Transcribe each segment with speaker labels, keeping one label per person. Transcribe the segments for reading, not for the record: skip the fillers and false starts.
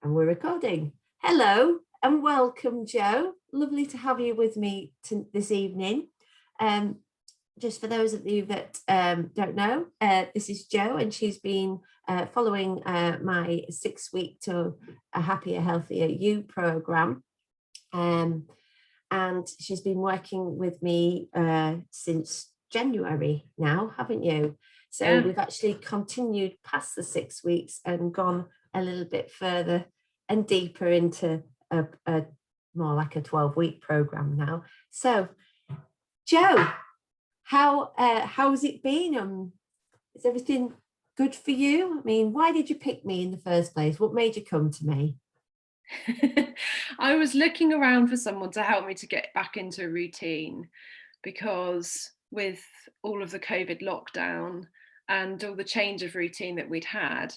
Speaker 1: And we're recording. Hello and welcome, Joe. Lovely to have you with me this evening. Just for those of you that don't know, this is Jo, and she's been following my 6-week to a Happier, Healthier You program. And she's been working with me since January now, haven't you? So we've actually continued past the 6 weeks and gone a little bit further and deeper into a more like a 12-week program now. So, Jo, how's it been? Is everything good for you? I mean, why did you pick me in the first place? What made you come to me?
Speaker 2: I was looking around for someone to help me to get back into a routine, because with all of the COVID lockdown and all the change of routine that we'd had,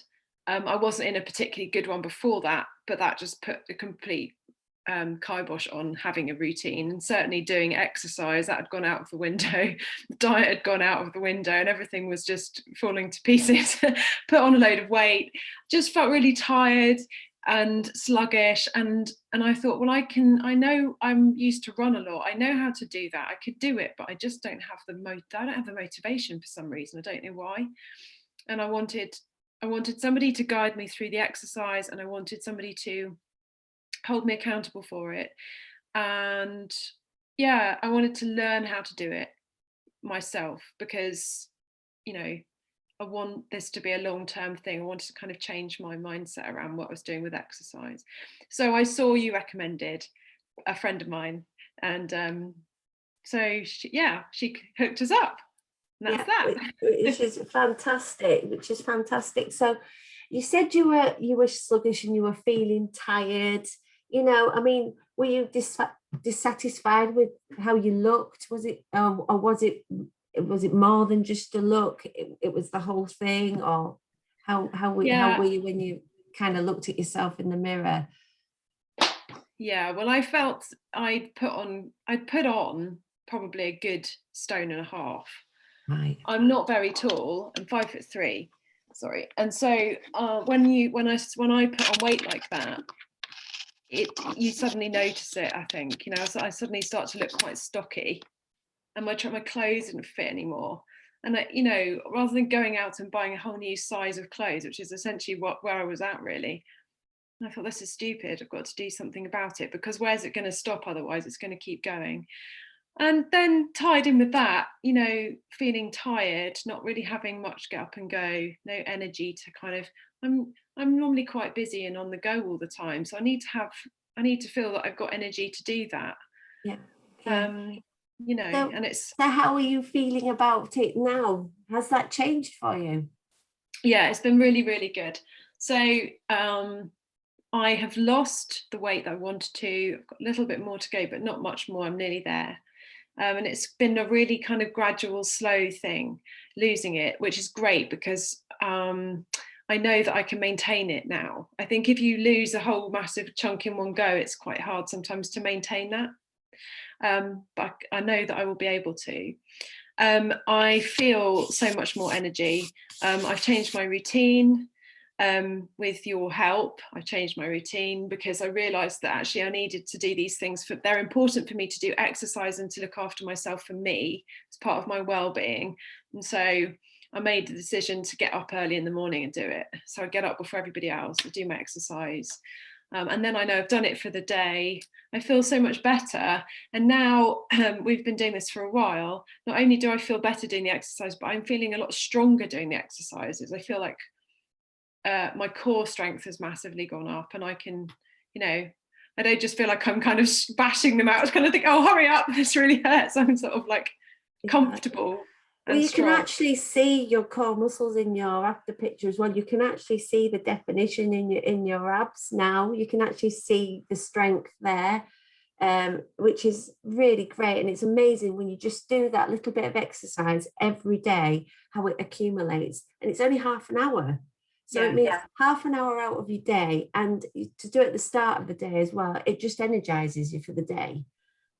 Speaker 2: I wasn't in a particularly good one before that, but that just put a complete kibosh on having a routine, and certainly doing exercise, that had gone out of the window. The diet had gone out of the window and everything was just falling to pieces. Put on a load of weight, just felt really tired and sluggish, and I thought, well, I know I'm used to run a lot, I know how to do that, I could do it, but I just don't have the motivation for some reason. I don't know why. And I wanted somebody to guide me through the exercise, and I wanted somebody to hold me accountable for it. And yeah, I wanted to learn how to do it myself, because I want this to be a long-term thing. I wanted to kind of change my mindset around what I was doing with exercise. So I saw you recommended a friend of mine, and so she hooked us up. And that's that.
Speaker 1: Which is fantastic. So you said you were sluggish and you were feeling tired. I mean, were you dissatisfied with how you looked? Was it, or was it more than just a look? It was the whole thing, or how were you when you kind of looked at yourself in the mirror?
Speaker 2: Yeah, well, I felt I'd put on probably a good 1.5 stone.
Speaker 1: Right.
Speaker 2: I'm not very tall. I'm 5'3". Sorry. And so when I put on weight like that, you suddenly notice it. I think so I suddenly start to look quite stocky, and my clothes didn't fit anymore. And rather than going out and buying a whole new size of clothes, which is essentially where I was at, really, I thought, this is stupid. I've got to do something about it, because where's it going to stop? Otherwise, it's going to keep going. And then tied in with that, feeling tired, not really having much get up and go, no energy to kind of, I'm normally quite busy and on the go all the time. So I need to feel that I've got energy to do that.
Speaker 1: Yeah.
Speaker 2: And it's.
Speaker 1: So how are you feeling about it now? Has that changed for you?
Speaker 2: Yeah, it's been really, really good. So I have lost the weight that I wanted to. I've got a little bit more to go, but not much more. I'm nearly there. And it's been a really kind of gradual, slow thing, losing it, which is great, because I know that I can maintain it now. I think if you lose a whole massive chunk in one go, it's quite hard sometimes to maintain that. But I know that I will be able to. I feel so much more energy. I've changed my routine. With your help, I changed my routine, because I realized that actually I needed to do these things. They're important for me to do exercise and to look after myself, for me, as part of my well-being. And so I made the decision to get up early in the morning and do it. So I get up before everybody else, I do my exercise. And then I know I've done it for the day. I feel so much better. And now we've been doing this for a while. Not only do I feel better doing the exercise, but I'm feeling a lot stronger doing the exercises. I feel like my core strength has massively gone up, and I can, I don't just feel like I'm kind of bashing them out. I was kind of think, oh, hurry up, this really hurts. I'm sort of like comfortable.
Speaker 1: Well, you
Speaker 2: strong.
Speaker 1: can actually see your core muscles in your after picture as well. You can actually see the definition in your abs now. You can actually see the strength there, which is really great. And it's amazing when you just do that little bit of exercise every day, how it accumulates. And it's only half an hour. So it means half an hour out of your day, and to do it at the start of the day as well, it just energizes you for the day.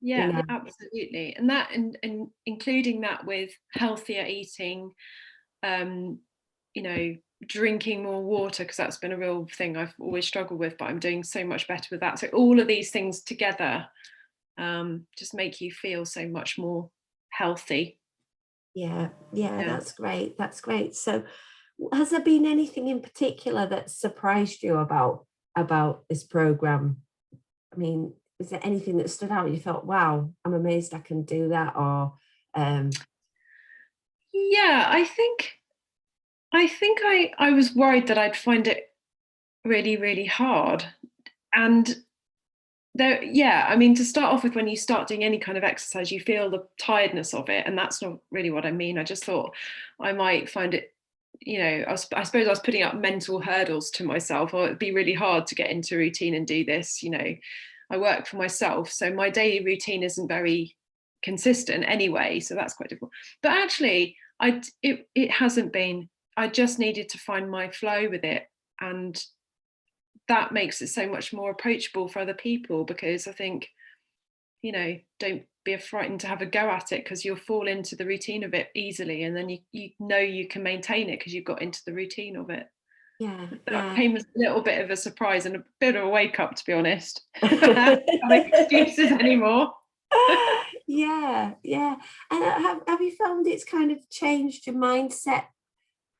Speaker 2: Yeah, absolutely. And that, and including that with healthier eating, drinking more water, because that's been a real thing I've always struggled with, but I'm doing so much better with that. So all of these things together just make you feel so much more healthy.
Speaker 1: Yeah, yeah,
Speaker 2: Yeah.
Speaker 1: that's great. That's great. So, has there been anything in particular that surprised you about this program? I mean, is there anything that stood out? You thought, "Wow, I'm amazed I can do that," or
Speaker 2: Yeah, I think I was worried that I'd find it really, really hard. And there, yeah, I mean, to start off with, when you start doing any kind of exercise, you feel the tiredness of it. And that's not really what I mean. I just thought I might find it, I suppose I was putting up mental hurdles to myself, or it'd be really hard to get into routine and do this. I work for myself, so my daily routine isn't very consistent anyway. So that's quite difficult. But actually, it hasn't been. I just needed to find my flow with it. And that makes it so much more approachable for other people, because I think, don't be frightened to have a go at it, because you'll fall into the routine of it easily, and then you can maintain it because you've got into the routine of it.
Speaker 1: yeah,
Speaker 2: That
Speaker 1: yeah.
Speaker 2: came as a little bit of a surprise and a bit of a wake up, to be honest. I don't make excuses anymore.
Speaker 1: Yeah, yeah. And have you found it's kind of changed your mindset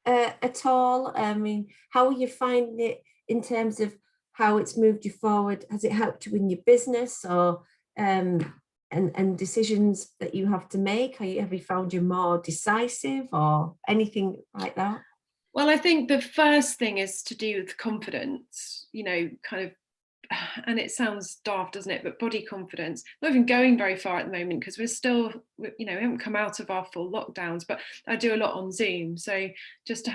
Speaker 1: at all? I mean, how are you finding it in terms of how it's moved you forward? Has it helped you in your business or and decisions that you have to make? Have you found you more decisive or anything like that?
Speaker 2: Well, I think the first thing is to do with confidence, kind of, and it sounds daft, doesn't it? But body confidence, not even going very far at the moment, because we haven't come out of our full lockdowns, but I do a lot on Zoom. So just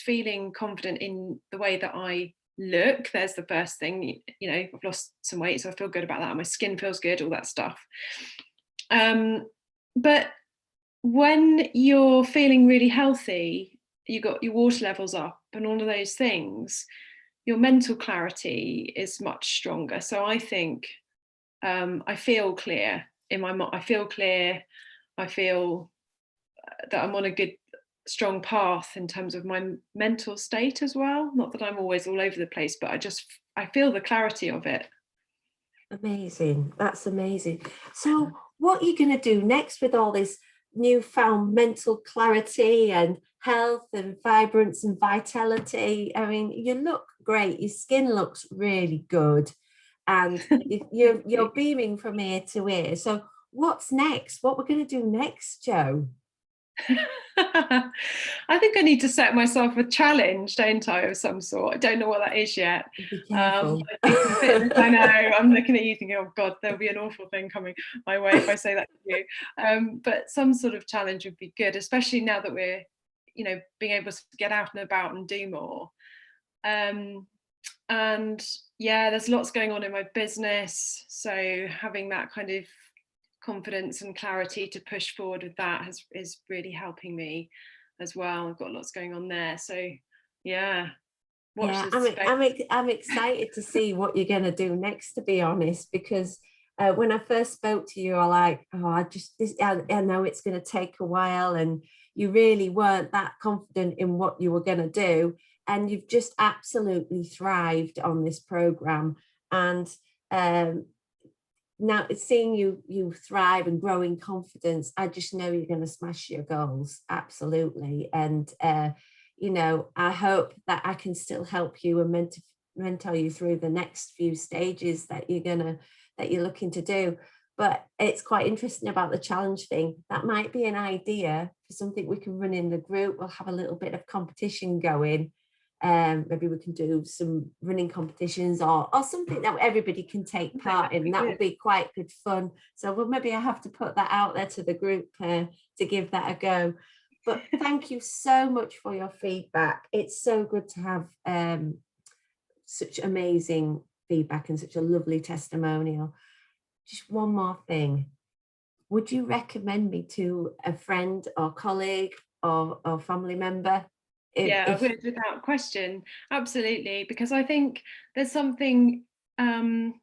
Speaker 2: feeling confident in the way that I look, there's the first thing. I've lost some weight, so I feel good about that. My skin feels good, all that stuff. But when you're feeling really healthy, you got your water levels up and all of those things, your mental clarity is much stronger. So I think I feel clear in my mind. I feel clear. I feel that I'm on a good, strong path in terms of my mental state as well. Not that I'm always all over the place, but I feel the clarity of it.
Speaker 1: Amazing. That's amazing. So, what are you going to do next with all this newfound mental clarity and health and vibrance and vitality? I mean, you look great. Your skin looks really good, and you're
Speaker 2: Thank you.
Speaker 1: you're beaming from ear to ear. So, what's next? What we're going to do next, Joe?
Speaker 2: I think I need to set myself a challenge, don't I, of some sort. I don't know what that is yet.
Speaker 1: Be careful.
Speaker 2: I do some fitness. I know. I'm looking at you thinking, oh God, there'll be an awful thing coming my way if I say that to you. But some sort of challenge would be good, especially now that we're, being able to get out and about and do more. Um, and yeah, there's lots going on in my business. So having that kind of confidence and clarity to push forward with that is really helping me as well. I've got lots going on there. So yeah, watch
Speaker 1: Yeah,
Speaker 2: this space.
Speaker 1: I'm excited to see what you're going to do next, to be honest, because when I first spoke to you, I like, oh, I know it's going to take a while, and you really weren't that confident in what you were going to do, and you've just absolutely thrived on this program, and um, now seeing you thrive and grow in confidence, I just know you're going to smash your goals absolutely. And I hope that I can still help you and mentor you through the next few stages that you're looking to do. But it's quite interesting about the challenge thing. That might be an idea for something we can run in the group. We'll have a little bit of competition going. Maybe we can do some running competitions or something that everybody can take
Speaker 2: I think
Speaker 1: part
Speaker 2: that'd
Speaker 1: in.
Speaker 2: be
Speaker 1: That
Speaker 2: good.
Speaker 1: would be quite good fun. So maybe I have to put that out there to the group to give that a go. But thank you so much for your feedback. It's so good to have such amazing feedback and such a lovely testimonial. Just one more thing. Would you recommend me to a friend or colleague or family member?
Speaker 2: Yeah, I
Speaker 1: If
Speaker 2: would, without question. Absolutely. Because I think there's something um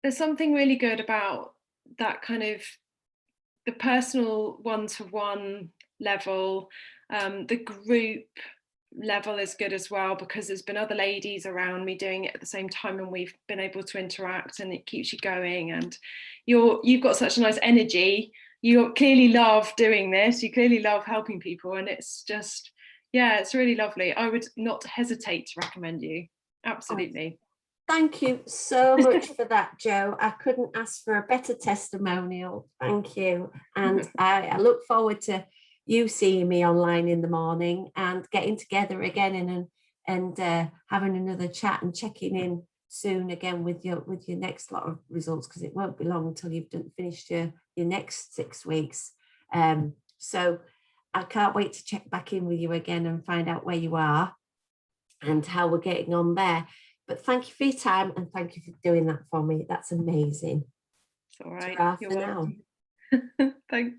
Speaker 2: there's something really good about that kind of the personal one-to-one level, the group level is good as well, because there's been other ladies around me doing it at the same time, and we've been able to interact, and it keeps you going. And you've got such a nice energy. You clearly love doing this. You clearly love helping people, and it's just, yeah, it's really lovely. I would not hesitate to recommend you. Absolutely.
Speaker 1: Thank you so much for that, Jo. I couldn't ask for a better testimonial. Thank you. And I look forward to you seeing me online in the morning and getting together again and having another chat and checking in soon again with your next lot of results, because it won't be long until you've finished your next 6 weeks. So I can't wait to check back in with you again and find out where you are and how we're getting on there. But thank you for your time, and thank you for doing that for me. That's amazing.
Speaker 2: It's all right.
Speaker 1: Ta-ra
Speaker 2: You're
Speaker 1: for now.
Speaker 2: welcome. Thank you.